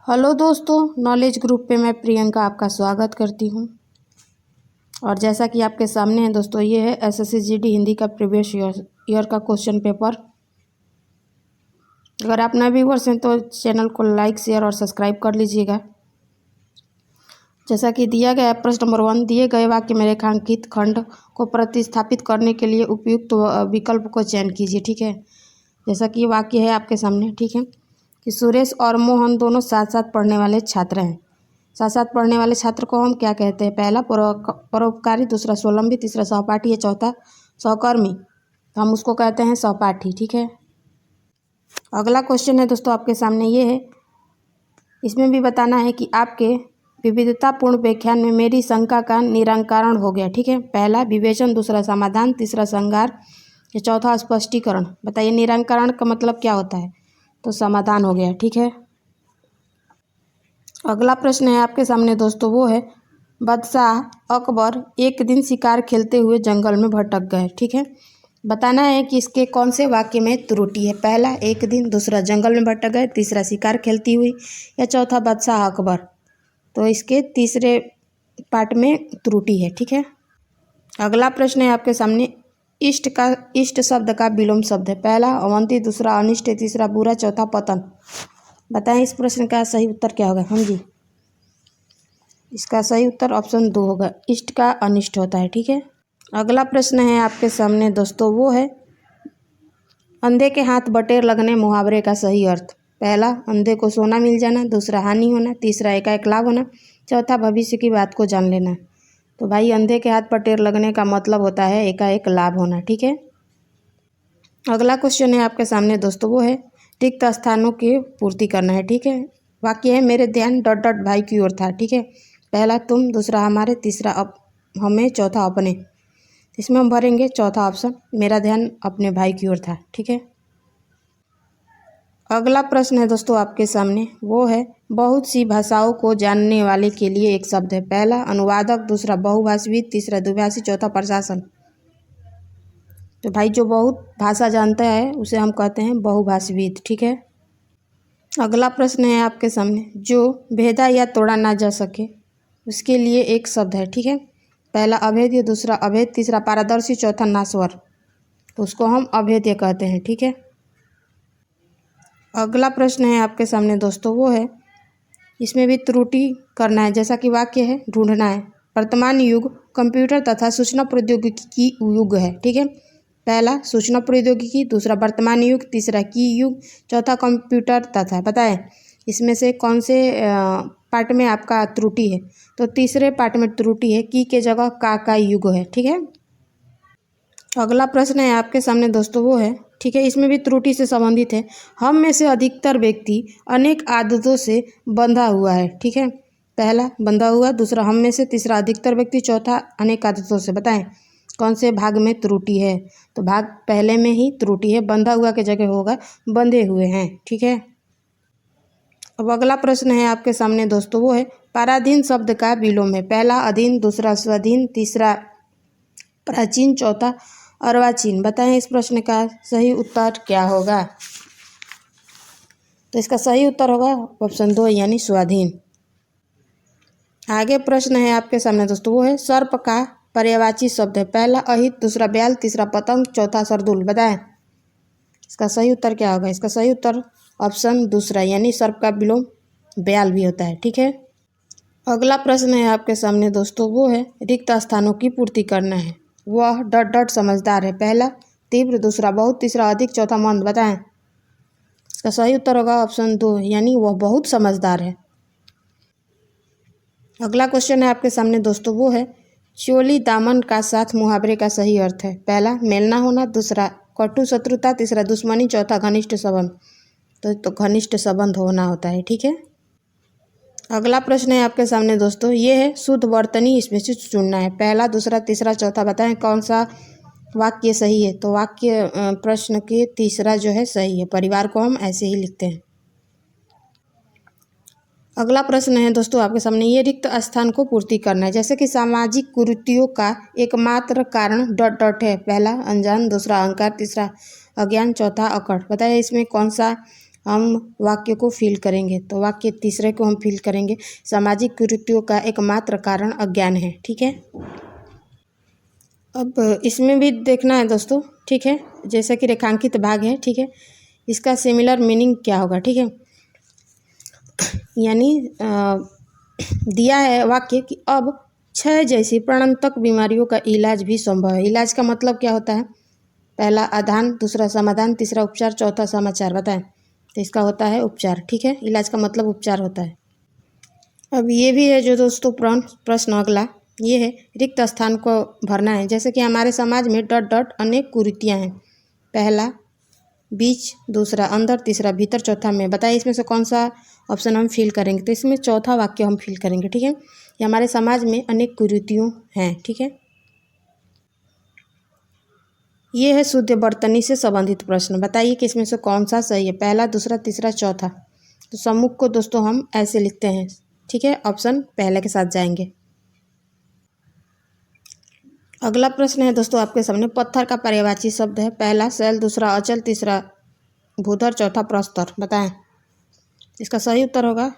Hello दोस्तों, knowledge group पे मैं प्रियंका आपका स्वागत करती हूँ। और जैसा कि आपके सामने है दोस्तों, ये है एसएससी जीडी हिंदी का प्रीवियस ईयर का क्वेश्चन पेपर। अगर आप नए व्यूअर्स हैं तो चैनल को लाइक, शेयर और सब्सक्राइब कर लीजिएगा। जैसा कि दिया गया है प्रश्न नंबर 1, दिए गए वाक्य में रेखांकित खंड को प्रतिस्थापित करने के लिए उपयुक्त विकल्प को चयन कीजिए। ठीक है, जैसा कि वाक्य है आपके सामने। ठीक है, कि सुरेश और मोहन दोनों साथ साथ पढ़ने वाले छात्र हैं। साथ साथ पढ़ने वाले छात्र को हम क्या कहते हैं? पहला परोपकारी, दूसरा स्वलंबी, तीसरा सहपाठी, या चौथा सहकर्मी। तो हम उसको कहते हैं सहपाठी। ठीक है, अगला क्वेश्चन है दोस्तों आपके सामने, ये है, इसमें भी बताना है कि आपके विविधतापूर्ण व्याख्यान में मेरी शंका का निराकरण हो गया। ठीक है, पहला विवेचन, दूसरा समाधान, तीसरा श्रृंगार, या चौथा स्पष्टीकरण। बताइए निराकरण का मतलब क्या होता है? तो समाधान हो गया। ठीक है, अगला प्रश्न है आपके सामने दोस्तों, वो है, बादशाह अकबर एक दिन शिकार खेलते हुए जंगल में भटक गए। ठीक है, बताना है कि इसके कौन से वाक्य में त्रुटि है? पहला एक दिन, दूसरा जंगल में भटक गए, तीसरा शिकार खेलती हुई, या चौथा बादशाह अकबर। तो इसके तीसरे पार्ट में त्रुटि है। ठीक है, अगला प्रश्न है आपके सामने, इष्ट शब्द का विलोम शब्द है। पहला अवंती, दूसरा अनिष्ट, तीसरा बुरा, चौथा पतन। बताएं इस प्रश्न का सही उत्तर क्या होगा? हम जी, इसका सही उत्तर ऑप्शन 2 होगा, इष्ट का अनिष्ट होता है। ठीक है, अगला प्रश्न है आपके सामने दोस्तों, वो है, अंधे के हाथ बटेर लगने मुहावरे का सही अर्थ। पहला अंधे को सोना मिल जाना, दूसरा हानि होना, तीसरा एकाएक लाभ होना, चौथा भविष्य की बात को जान लेना। तो भाई अंधे के हाथ बटेर लगने का मतलब होता है एकाएक लाभ होना। ठीक है, अगला क्वेश्चन है आपके सामने दोस्तों, वो है, रिक्त स्थानों की पूर्ति करना है। ठीक है, वाक्य है, मेरे ध्यान डॉट डॉट भाई की ओर था। ठीक है, पहला तुम, दूसरा हमारे, तीसरा हमें, चौथा अपने। इसमें हम भरेंगे चौथा ऑप्शन, मेरा ध्यान अपने भाई की ओर था। ठीक है, अगला प्रश्न है दोस्तों आपके सामने, वो है, बहुत सी भाषाओं को जानने वाले के लिए एक शब्द है। पहला अनुवादक, दूसरा बहुभाषीविद, तीसरा द्विभाषी, चौथा प्रशासन। तो भाई जो बहुत भाषा जानता है उसे हम कहते हैं बहुभाषीविद। ठीक है, अगला प्रश्न है आपके सामने, जो भेदा या तोड़ा ना जा सके उसके लिए एक शब्द है। ठीक है, पहला अभेद्य, दूसरा अभेद, तीसरा पारदर्शी, चौथा नाश्वर। तो उसको हम अभेद्य कहते हैं। ठीक है, अगला प्रश्न है आपके सामने दोस्तों, वो है, इसमें भी त्रुटि करना है। जैसा कि वाक्य है, ढूंढना है, वर्तमान युग कंप्यूटर तथा सूचना प्रौद्योगिकी की युग है। ठीक है, पहला सूचना प्रौद्योगिकी, दूसरा वर्तमान युग, तीसरा की युग, चौथा कंप्यूटर तथा। बताएं इसमें से कौन से पार्ट में आपका त्रुटि है? तो तीसरे पार्ट में त्रुटि है, की के जगह का युग है। ठीक है, अगला प्रश्न है आपके सामने दोस्तों, वो है, ठीक है, इसमें भी त्रुटि से संबंधित है, हम में से अधिकतर व्यक्ति अनेक आदतों से बंधा हुआ है। ठीक है, पहला बंधा हुआ, दूसरा हम में से, तीसरा अधिकतर व्यक्ति, चौथा अनेक आदतों से। बताएं कौन से भाग में त्रुटि है? तो भाग पहले में ही त्रुटि है, बंधा हुआ के जगह होगा बंधे हुए हैं। ठीक है, अब अगला प्रश्न है आपके सामने दोस्तों, वो है, पराधीन शब्द का विलोम है। पहला अधीन, दूसरा स्वाधीन, तीसरा प्राचीन, चौथा अर्वाचीन। बताएं इस प्रश्न का सही उत्तर क्या होगा? तो इसका सही उत्तर होगा ऑप्शन 2 यानी स्वाधीन। आगे प्रश्न है आपके सामने दोस्तों, वो है, सर्प का पर्यायवाची शब्द है। पहला अहित, दूसरा ब्याल, तीसरा पतंग, चौथा सरदूल। बताएं इसका सही उत्तर क्या होगा? इसका सही उत्तर ऑप्शन दूसरा यानी सर्प का विलोम ब्याल भी होता है। ठीक है, अगला प्रश्न है आपके सामने दोस्तों, वो है, रिक्त स्थानों की पूर्ति करना है। वह डॉट डॉट समझदार है। पहला तीव्र, दूसरा बहुत, तीसरा अधिक, चौथा मंद। बताएं इसका सही उत्तर होगा ऑप्शन 2 यानी वह बहुत समझदार है। अगला क्वेश्चन है आपके सामने दोस्तों, वो है, चोली दामन का साथ मुहावरे का सही अर्थ है। पहला मेल ना होना, दूसरा कटु शत्रुता, तीसरा दुश्मनी, चौथा घनिष्ठ संबंध। तो घनिष्ठ संबंध होना होता है। ठीक है, अगला प्रश्न है आपके सामने दोस्तों, ये है, शुद्ध वर्तनी इसमें से चुनना है। पहला, दूसरा, तीसरा, चौथा। बताएं कौन सा वाक्य सही है? तो वाक्य प्रश्न के तीसरा जो है सही है, परिवार को हम ऐसे ही लिखते हैं। अगला प्रश्न है दोस्तों आपके सामने, ये रिक्त स्थान को पूर्ति करना है। जैसे कि सामाजिक कुरीतियों का एकमात्र कारण डॉट डॉट है। पहला अनजान, दूसरा अहंकार, तीसरा अज्ञान, चौथा अकड़। बताइए इसमें कौन सा हम वाक्य को फिल करेंगे। तो वाक्य तीसरे को हम फिल करेंगे, सामाजिक कुरीतियों का एकमात्र कारण अज्ञान है। ठीक है, अब इसमें भी देखना है दोस्तों। ठीक है, जैसा कि रेखांकित भाग है। ठीक है, इसका सिमिलर मीनिंग क्या होगा। ठीक है, यानी दिया है वाक्य कि अब क्षय जैसी प्राणांतक बीमारियों का इलाज भी संभव है। इलाज का मतलब क्या होता है? पहला आधान, दूसरा समाधान, तीसरा उपचार, चौथा समाचार। बताएं। तो इसका होता है उपचार। ठीक है, इलाज का मतलब उपचार होता है। अब ये भी है जो दोस्तों प्रश्न अगला ये है, रिक्त स्थान को भरना है। जैसे कि हमारे समाज में डॉट डॉट अनेक कुरीतियाँ हैं। पहला बीच, दूसरा अंदर, तीसरा भीतर, चौथा में। बताइए इसमें से कौन सा ऑप्शन हम फिल करेंगे। तो इसमें चौथा वाक्य हम फिल करेंगे। ठीक है, ये हमारे समाज में अनेक कुरीतियों हैं। ठीक है, ये है शुद्ध वर्तनी से संबंधित प्रश्न। बताइए कि इसमें से कौन सा सही है, पहला, दूसरा, तीसरा, चौथा। तो सम्मुख को दोस्तों हम ऐसे लिखते हैं। ठीक है, ऑप्शन पहले के साथ जाएंगे। अगला प्रश्न है दोस्तों आपके सामने, पत्थर का पर्यायवाची शब्द है। पहला शैल, दूसरा अचल, तीसरा भूधर, चौथा प्रस्तर। बताएं। इसका सही उत्तर होगा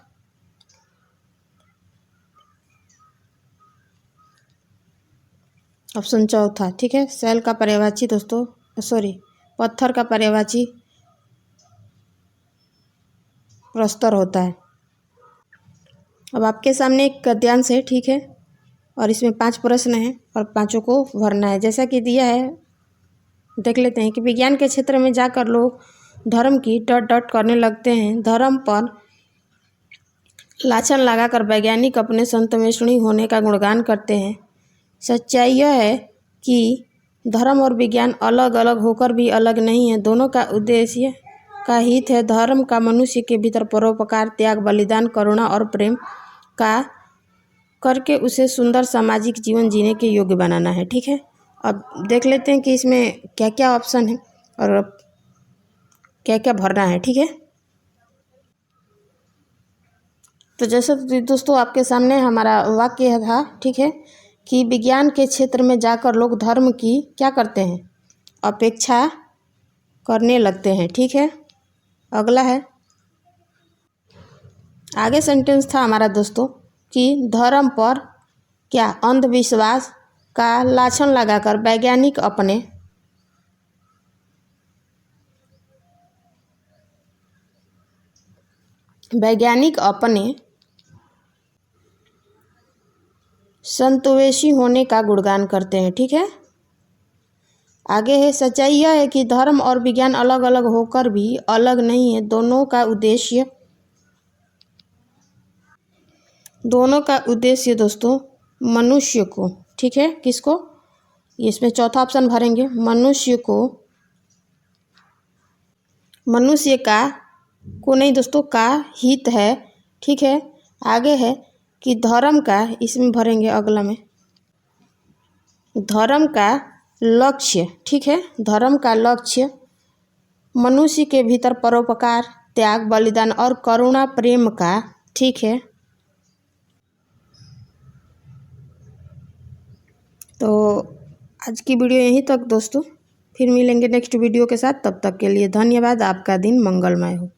ऑप्शन चौथा। ठीक है, शैल का पर्यायवाची दोस्तों पत्थर का पर्यायवाची प्रस्तर होता है। अब आपके सामने एक गद्यांश है। ठीक है, और इसमें 5 प्रश्न हैं और 5 को भरना है। जैसा कि दिया है, देख लेते हैं कि विज्ञान के क्षेत्र में जाकर लोग धर्म की डॉट डॉट करने लगते हैं। धर्म पर लाछन लगाकर वैज्ञानिक अपने संतमेषणी होने का गुणगान करते हैं। सच्चाई यह है कि धर्म और विज्ञान अलग अलग होकर भी अलग नहीं है। दोनों का उद्देश्य का हित है। धर्म का मनुष्य के भीतर परोपकार, त्याग, बलिदान, करुणा और प्रेम का करके उसे सुंदर सामाजिक जीवन जीने के योग्य बनाना है। ठीक है, अब देख लेते हैं कि इसमें क्या क्या ऑप्शन है और क्या क्या भरना है। ठीक है, तो जैसे दोस्तों आपके सामने हमारा वाक्य था। ठीक है, कि विज्ञान के क्षेत्र में जाकर लोग धर्म की क्या करते हैं, अपेक्षा करने लगते हैं। ठीक है, अगला है, आगे सेंटेंस था हमारा दोस्तों कि धर्म पर क्या अंधविश्वास का लाछन लगाकर वैज्ञानिक अपने संतवेशी होने का गुणगान करते हैं। ठीक है, आगे है, सच्चाई यह है कि धर्म और विज्ञान अलग अलग होकर भी अलग नहीं है। दोनों का उद्देश्य दोस्तों मनुष्य को, ठीक है, किसको, इसमें चौथा ऑप्शन भरेंगे, मनुष्य को नहीं दोस्तों, का हित है। ठीक है, आगे है कि धर्म का, इसमें भरेंगे अगला में, धर्म का लक्ष्य। ठीक है, धर्म का लक्ष्य मनुष्य के भीतर परोपकार, त्याग, बलिदान और करुणा प्रेम का। ठीक है, तो आज की वीडियो यहीं तक दोस्तों, फिर मिलेंगे नेक्स्ट वीडियो के साथ। तब तक के लिए धन्यवाद। आपका दिन मंगलमय हो।